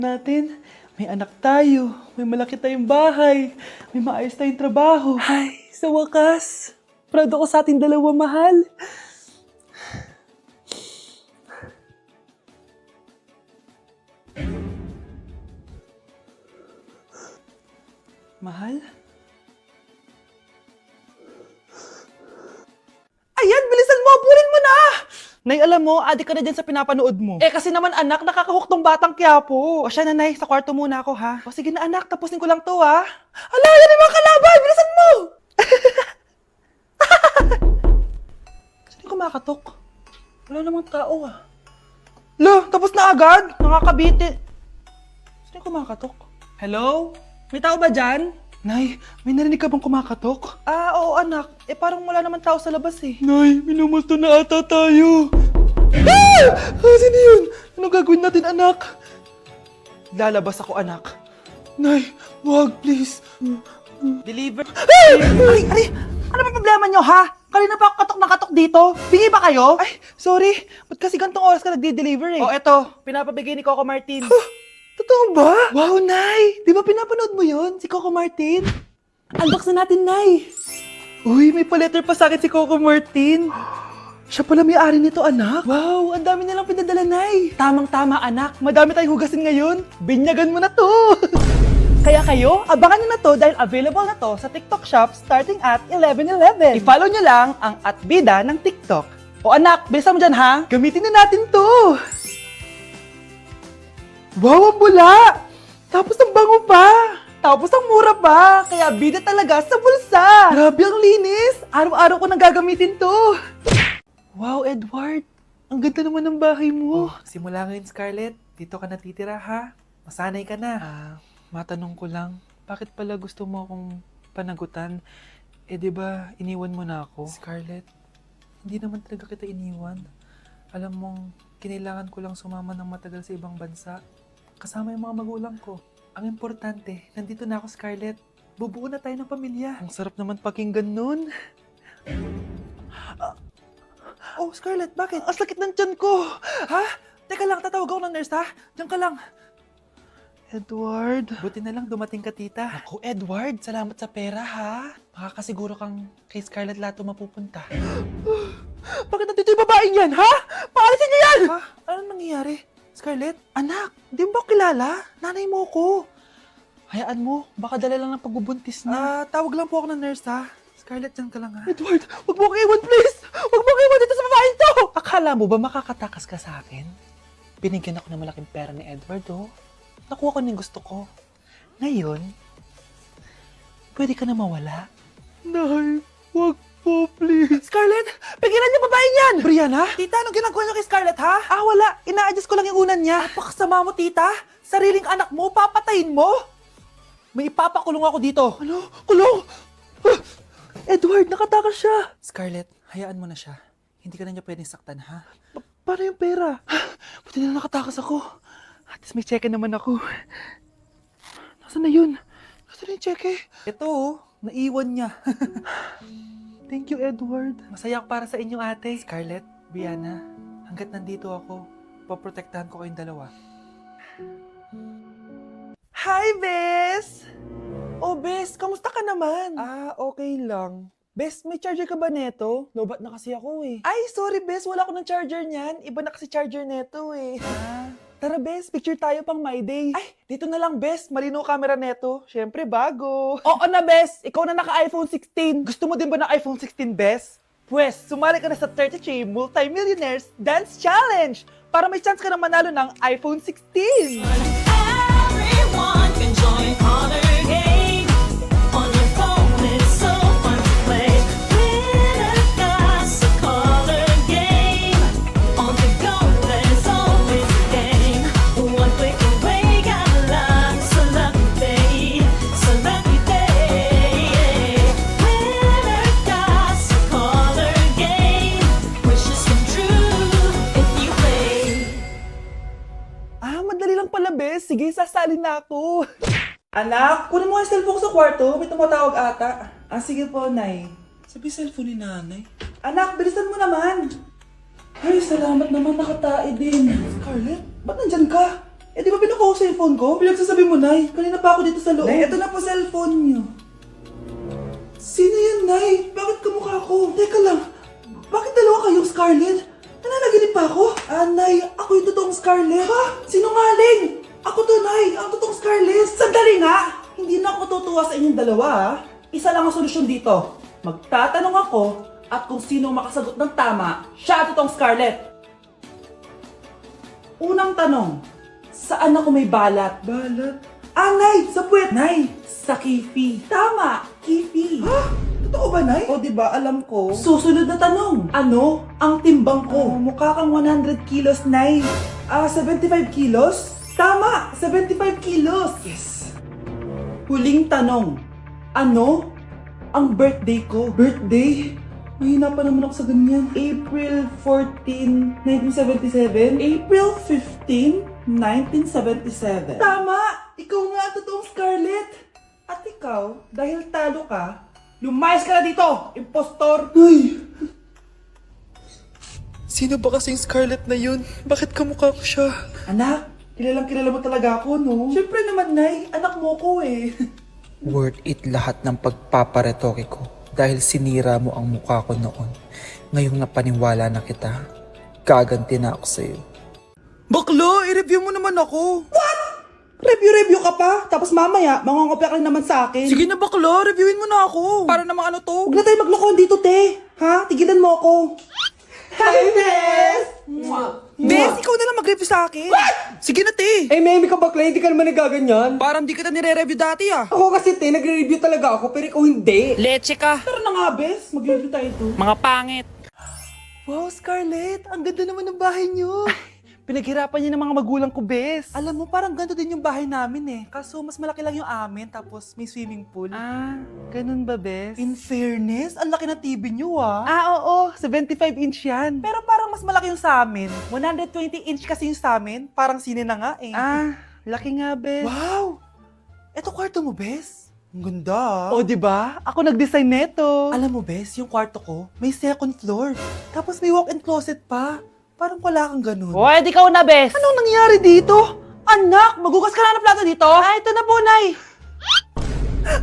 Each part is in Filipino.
natin. May anak tayo, may malaki tayong bahay, may maayos tayong trabaho. Ay, sa wakas, proud ako sa ating dalawa, mahal. Mahal? Ayan, bilisan mo! Abunin mo na! Nay, alam mo, adik ka na dyan sa pinapanood mo. Kasi naman anak, nakakahook tong batang Quiapo. O siya na, Nay, sa kwarto muna ako, ha? O sige na anak, tapusin ko lang to, ha? Ala, yan yung mga kalaban! Bilisan mo! Saan yung kumakatok? Wala namang tao, ha? Lo, tapos na agad? Nakakabiti. Saan yung kumakatok? Hello? May tao ba dyan? Nay, may narinig ka bang kumakatok? Oo anak. Parang wala naman tao sa labas eh. Nay, minumusto na ata tayo. Sino yun? Ano gagawin natin anak? Lalabas ako anak. Nay, wag please. Deliver. Ay! Ano ba problema nyo ha? Kanina pa ako katok na katok dito. Bingi ba kayo? Ay, sorry. Ba't kasi gantong oras ka nagde-deliver eh? Eto. Pinapabigay ni Coco Martin. Totoo ba? Wow, Nay! Di ba pinapanood mo yun? Si Coco Martin? Unbox na natin, Nay! Uy, may pa-letter pa sa akin si Coco Martin. Siya pala may-ari nito, anak. Wow, ang dami nilang pinadala, Nay. Tamang-tama, anak. Madami tayong hugasin ngayon. Binyagan mo na to. Kaya kayo, abangan nyo na to dahil available na to sa TikTok Shop starting at 11/11. I-follow nyo lang ang @bida ng TikTok. O anak, bilisan mo dyan, ha? Gamitin na natin to. Wow, ang bula! Tapos ang bango pa! Tapos ang mura pa! Kaya bida talaga sa bulsa! Grabe ang linis! Araw-araw ko nang gagamitin to! Wow, Edward! Ang ganda naman ng bahay mo! Simula ngayon, Scarlett. Dito ka natitira, ha? Masanay ka na. Matanong ko lang, bakit pala gusto mo akong panagutan? Diba, iniwan mo na ako? Scarlett, hindi naman talaga kita iniwan. Alam mong, kinailangan ko lang sumama ng matagal sa ibang bansa. Kasama yung mga magulang ko. Ang importante, nandito na ako, Scarlett. Bubuo na tayo ng pamilya. Ang sarap naman pakinggan nun. Oh, Scarlett, bakit? Ang sakit ng tiyan ko. Ha? Teka lang, tatawag ako ng nurse, ha? Diyan ka lang. Edward. Buti na lang dumating ka, tita. Ako, Edward, salamat sa pera, ha? Makakasiguro kang kay Scarlett Lato mapupunta. Bakit nandito yung babaeng yan, ha? Paalisin niyo yan! Ha? Anong nangyayari? Scarlett? Anak, di mo ba kilala? Nanay mo ko. Hayaan mo, baka dala lang ng pagbubuntis niya. Tawag lang po ako ng nurse, ha? Scarlett, dyan ka lang, ha? Edward, wag mo kang iwan, please! Wag mo kang iwan dito sa babaeng to! Akala mo ba makakatakas ka sa akin? Binigyan ako ng malaking pera ni Edward, oh. Nakuha ko na yung gusto ko. Ngayon, pwede ka na mawala. Nay, wag po, please. Scarlett, pigilan niyo babaeng yan! Brianna? Tita, anong ginagawa niyo kay Scarlett, ha? Wala. Ina-adjust ko lang yung unan niya. Napakasama mo, tita. Sariling anak mo, papatayin mo? May ipapakulong ako dito. Ano? Kulong? Edward, nakatakas siya. Scarlett, hayaan mo na siya. Hindi ka na niya pwedeng saktan, ha? Paano yung pera? Buti na nakatakas ako. At least may cheque naman ako. Nasaan na yun? Nasaan na yung cheque? Ito, naiwan niya. Thank you, Edward. Masaya ako para sa inyo, ate. Scarlett, Brianna, hanggat nandito ako, poprotektahan ko kayong dalawa. Hi, Bes! Oh, Bes, kamusta ka naman? Okay lang. Bes, may charger ka ba neto? Lobat na kasi ako eh. Ay, sorry, Bes, wala ko ng charger niyan. Iba na kasi charger neto eh. Tara, Bes, picture tayo pang My Day. Ay, dito na lang, Bes. Malino camera neto. Siyempre, bago. Oo na, Bes. Ikaw na naka-iPhone 16. Gusto mo din ba ng iPhone 16, Bes? Pwes, sumali ka na sa 33 Multi-Millionaires Dance Challenge para may chance ka na manalo ng iPhone 16. Everyone can join Color Game. On your phone, it's so fun to play. Winner got a Color Game. On the go, there's always a game. One click away, got a lot. So lucky day, so lucky day. Winner got a Color Game. Wishes come true if you play. Madali lang pala, Bes. Sige, sasali na ako. Anak, kunin mo ang cellphone ko sa kwarto. May tumatawag ata. Sige po, Nay. Sabi cellphone ni Nanay. Anak, bilisan mo naman. Ay, salamat naman. Nakatae din. Scarlett, ba't nandyan ka? Eh, di ba pinukuha ko sa phone ko? Pinagsasabi mo, Nay. Kanina pa ako dito sa loob. Nay, ito na po cellphone niyo. Sino yan, Nay? Bakit kamukha ko? Teka lang. Bakit dalawa kayong Scarlett? Nananaginip pa ako? Ah, Nay, ako yung totoong Scarlett. Ha? Sinungaling! Ako to, Nay. Ang totoong Scarlett. Sandali nga! Hindi na ako tutuwa sa inyong dalawa, ha? Isa lang ang solusyon dito. Magtatanong ako at kung sino ang makasagot ng tama, siya ang totoong Scarlett. Unang tanong, saan ako may balat? Balat? Ah, Nay! Sa puwet! Nay! Sa kifi. Tama! Kifi. Ha? Totoo ba, Nay? O, diba? Alam ko. Susunod na tanong. Ano ang timbang ko? Mukha kang 100 kilos, Nay. 75 kilos? Tama! 75 kilos! Yes! Huling tanong. Ano ang birthday ko? Birthday? Mahina pa naman ako sa ganyan. April 14, 1977? April 15, 1977. Tama! Ikaw nga ang totoong Scarlett! At ikaw, dahil talo ka, lumayas ka na dito! Impostor! Ay! Sino ba kasing Scarlett na yun? Bakit kamukha ko siya? Anak, kilalang kilala mo talaga ako, no? Siyempre naman, Nay. Anak mo ko eh. Worth it lahat ng pagpaparetoke ko dahil sinira mo ang mukha ko noon. Ngayong napaniwala na kita, gaganti na ako sa'yo. Baklo, i-review mo naman ako. What? Review ka pa? Tapos mamaya, mangongopya ka rin naman sa akin. Sige na baklo, reviewin mo na ako. Para namang ano to? Huwag na tayo maglokohan dito, te. Ha? Tigilan mo ako. Hi, Bes! Bes, ikaw na lang mag-review sa akin. What? Sige na, te. Eh, Memi ka bakla, hindi ka naman nagaganyan. Parang di kita nire-review dati ah. Ako kasi, te, nagre-review talaga ako, pero ikaw hindi. Leche ka. Tara na nga, Bes. Mag-review tayo to. Mga pangit. Wow, Scarlett! Ang ganda naman ng bahay niyo! Pinaghirapan niyo ng mga magulang ko, Bes. Alam mo, parang ganito din yung bahay namin eh. Kaso mas malaki lang yung amin, tapos may swimming pool. Ah, ganun ba, Bes? In fairness, ang laki ng TV niyo ah. Oo, 75 inch yan. Pero parang mas malaki yung sa amin. 120 inch kasi yung sa amin. Parang sine na nga eh. Ah, laki nga, Bes. Wow! Eto kwarto mo, Bes. Ang ganda. O, di ba? Ako nag-design neto. Alam mo, Bes, yung kwarto ko, may second floor. Tapos may walk-in closet pa. Parang wala kang ganun. O, edi ikaw na, Bes. Anong nangyari dito? Anak, magugas ka na ng plato dito? Ah, ito na po, Nay.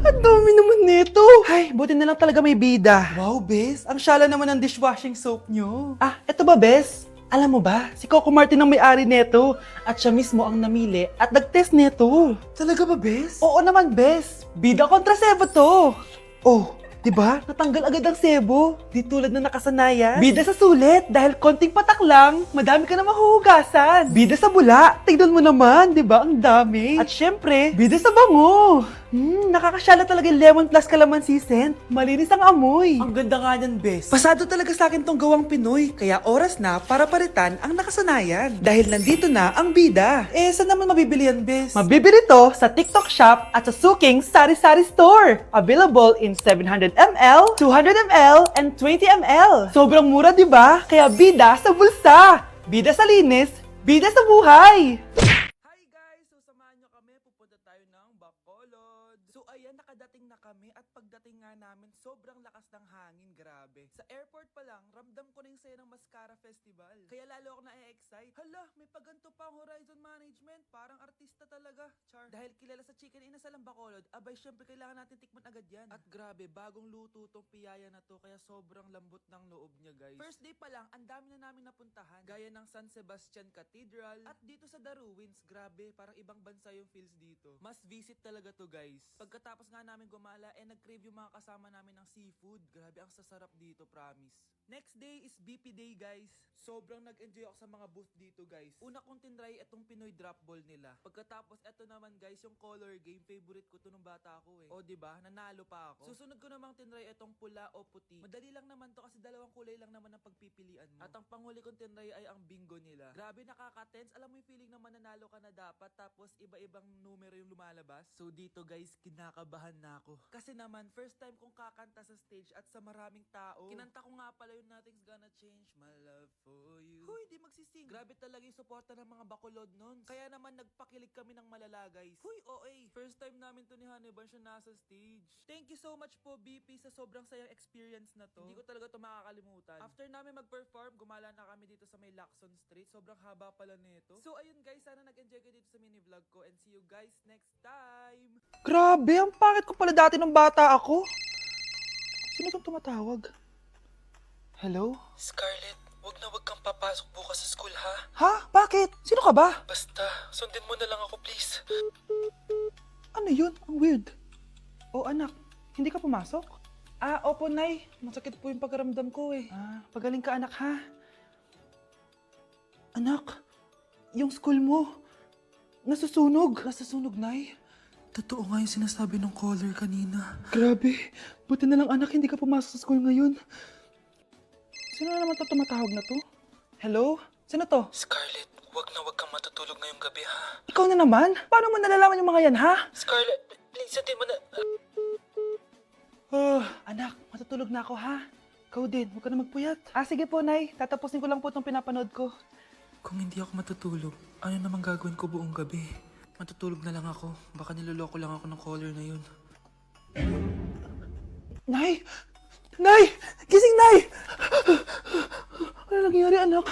Ang dami naman nito. Ay, buti na lang talaga may bida. Wow, Bes. Ang syala naman ng dishwashing soap nyo. Ah, eto ba, Bes? Alam mo ba, si Coco Martin ang may-ari neto. At siya mismo ang namili at nag-test neto. Talaga ba, Bes? Oo naman, Bes. Bida kontra sebo to. Oh, diba? Natanggal agad ang sebo. Di tulad na nakasanayan. Bida sa sulit. Dahil konting patak lang, madami ka na mahuhugasan. Bida sa bula. Tignan mo naman, diba? Ang dami. At syempre, bida sa bango. Nakakasyala talaga yung lemon plus calamansi scent. Malinis ang amoy. Ang ganda nga niyan, Bes. Pasado talaga sa akin tong gawang Pinoy. Kaya oras na para palitan ang nakasanayan. Dahil nandito na ang bida. Eh, saan naman mabibili yan, Bes? Mabibili to sa TikTok Shop at sa Suking Sari Sari Store. Available in 700 ml, 200 ml, and 20 ml. Sobrang mura, di ba? Kaya bida sa bulsa. Bida sa linis, bida sa buhay. Hi guys! So samahan nyo kami, pupunta tayo ng Bacolod. So ayan, nakadating na kami at pagdating nga namin, sobrang lakas ng hangin, grabe. Sa airport pa lang, ramdam ko na yung saya ng Mascara Festival. Kaya lalo ako na-excite. Hala, may paganto pa ang Horizon Management. Parang artista talaga, Char. Dahil kilala sa chicken inasal ang Bacolod, abay syempre kailangan natin tikman agad yan. At grabe, bagong luto tong piyaya na to, kaya sobrang lambot ng loob niya, guys. First day pa lang, ang dami na namin napuntahan. Gaya ng San Sebastian Cathedral at dito sa The Ruins, grabe, parang ibang bansa yung feels dito. Must visit talaga to, guys. Pagkatapos nga namin gumala, nag-crave yung mga kasama namin ng seafood. Grabe, ang sasarap dito, promise. Next day is BP Day, guys. Sobrang nag-enjoy ako sa mga booth dito, guys. Una kong tinry itong Pinoy drop ball nila. Pagkatapos, eto naman, guys, yung color game. Favorite ko to nung bata ako eh. O, diba? Nanalo pa ako. Susunod ko namang tinry itong pula o puti. Madali lang naman to kasi dalawang kulay lang naman ang pagpipilian mo. At ang panghuli kong tinry ay ang bingo nila. Grabe, nakaka-tense. Alam mo yung feeling na mananalo ka na dapat. Tapos, iba iba-ibang numero yung lumalabas. So dito guys, kinakabahan na ako. Kasi naman, first time kong kakanta sa stage at sa maraming tao. Kinanta ko nga pala yung Nothing's Gonna Change My Love For You. Huy, di magsising. Grabe talaga yung suporta ng mga bakulod nun. Kaya naman nagpakilig kami ng malala guys. Huy, OA. First time namin to ni Hannibal siya nasa stage. Thank you so much po BP sa sobrang sayang experience na to. Hindi ko talaga to makakalimutan. After namin mag-perform, gumala na kami dito sa may Lacson Street. Sobrang haba pala nito. So ayun guys, sana nag-enjoy kayo dito sa mini vlog ko and see you guys next time. Grabe, ang pangit ko pala dati nung bata ako. Sino itong tumatawag? Hello? Scarlett, wag na wag kang papasok bukas sa school ha. Ha? Bakit? Sino ka ba? Basta, sundin mo na lang ako please. Ano yun? Ang weird. Oh anak, hindi ka pumasok? Ah, opo nay. Masakit po yung pagkaramdam ko eh. Ah, pagaling ka anak ha. Anak, yung school mo, nasusunog. Nasusunog, nay? Totoo nga yung sinasabi ng caller kanina. Grabe, buti na lang anak, hindi ka pumasok sa school ngayon. Sino na naman to tumatawag na to? Hello? Sino to? Scarlett, wag na wag kang matutulog ngayong gabi ha. Ikaw na naman? Paano mo nalalaman yung mga yan, ha? Scarlett, please sundin mo na. Anak, matutulog na ako, ha? Ikaw din, huwag ka na magpuyat. Ah, sige po, Nay. Tatapusin ko lang po itong pinapanood ko. Kung hindi ako matutulog, ano namang gagawin ko buong gabi? Matutulog na lang ako. Baka niloloko lang ako ng caller na yun. Nay! Nay! Gising, Nay! Ano nangyari, anak?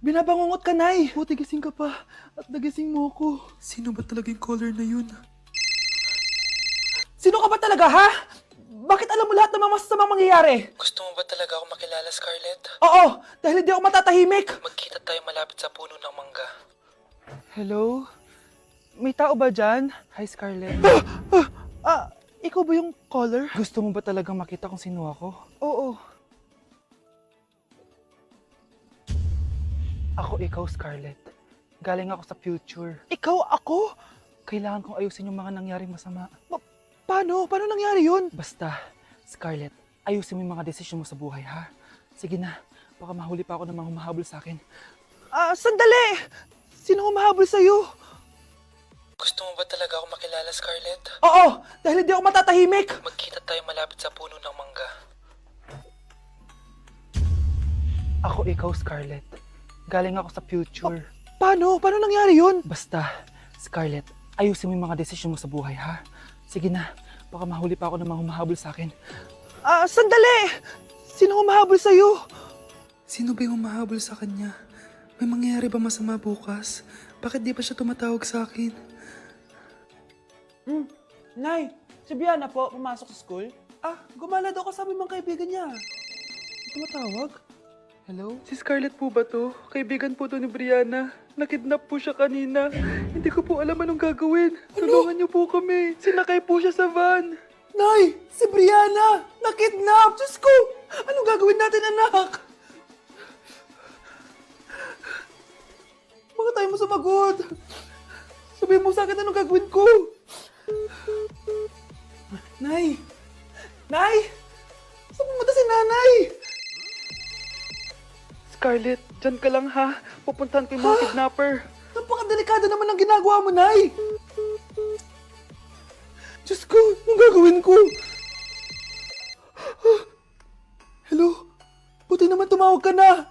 Binabangungot ka, Nay. Buti gising ka pa. At nagising mo ako. Sino ba talaga yung caller na yun? Sino ka ba talaga, ha? Bakit alam mo lahat ng mga masasamang mangyayari? Gusto mo ba talaga ako makilala, Scarlett? Oo, dahil hindi ako matatahimik. Magkita tayo malapit sa puno ng mangga. Hello? May tao ba dyan? Hi, Scarlett. Ikaw ba yung caller? Gusto mo ba talagang makita kung sino ako? Oo. Ako ikaw, Scarlett. Galing ako sa future. Ikaw ako? Kailangan kong ayusin yung mga nangyaring masama. Paano? Paano nangyari yun? Basta, Scarlett, ayusin mo yung mga desisyon mo sa buhay, ha? Sige na, baka mahuli pa ako ng mga humahabol sa akin. Sandali! Sino humahabol sa'yo? Gusto mo ba talaga ako makilala, Scarlett? Oo, dahil hindi ako matatahimik. Magkita tayo malapit sa puno ng mangga. Ako ikaw, Scarlett. Galing ako sa future. Paano? Paano nangyari yun? Basta, Scarlett, ayusin mo yung mga desisyon mo sa buhay, ha? Sige na, baka mahuli pa ako ng mga humahabol sa akin. Sandali! Sino humahabol sa'yo? Sino ba yung humahabol sa kanya? May mangyayari ba masama bukas? Bakit di pa siya tumatawag sa akin? Nay, si Biana po, pumasok sa school? Gumala daw kasama yung mga kaibigan niya. Tumatawag? Hello? Si Scarlett po ba to? Kaibigan po to ni Brianna. Nakidnap po siya kanina. Hindi ko po alam anong gagawin. Tulungan niyo po kami. Sinakay po siya sa van. Nay! Si Brianna! Nakidnap! Diyos ko! Anong gagawin natin, anak? Bakit tayo mo sumagot? Sabihin mo sa akin anong gagawin ko? Nay! Nay! Saan pumunta si nanay? Scarlett, dyan ka lang ha. Pupuntahan ko yung mga kidnapper. Napakadelikado naman ang ginagawa mo, Nay! Diyos ko, anong gagawin ko? Hello? Buti naman tumawag ka na.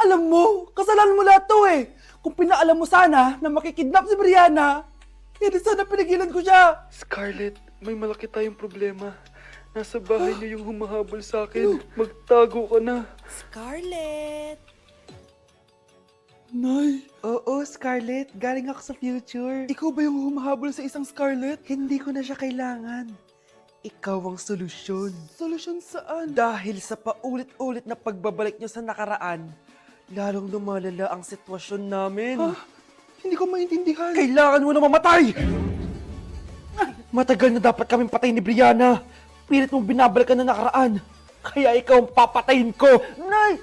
Alam mo, kasalanan mo lahat to eh. Kung pinaalam mo sana na makikidnap si Brianna, hindi sana pinigilan ko siya. Scarlett, may malaki tayong problema. Nasa bahay niyo yung humahabol sa akin. Magtago ka na. Scarlett! Nay! Oo, Scarlett. Galing ako sa future. Ikaw ba yung humahabol sa isang Scarlett? Hindi ko na siya kailangan. Ikaw ang solusyon. Solusyon saan? Dahil sa paulit-ulit na pagbabalik niyo sa nakaraan, lalong lumalala ang sitwasyon namin. Hindi ko maintindihan. Kailangan mo na mamatay! Matagal na dapat kaming patay ni Brianna. Pilit mong binabalikan na nakaraan. Kaya ikaw ang papatayin ko. Nay!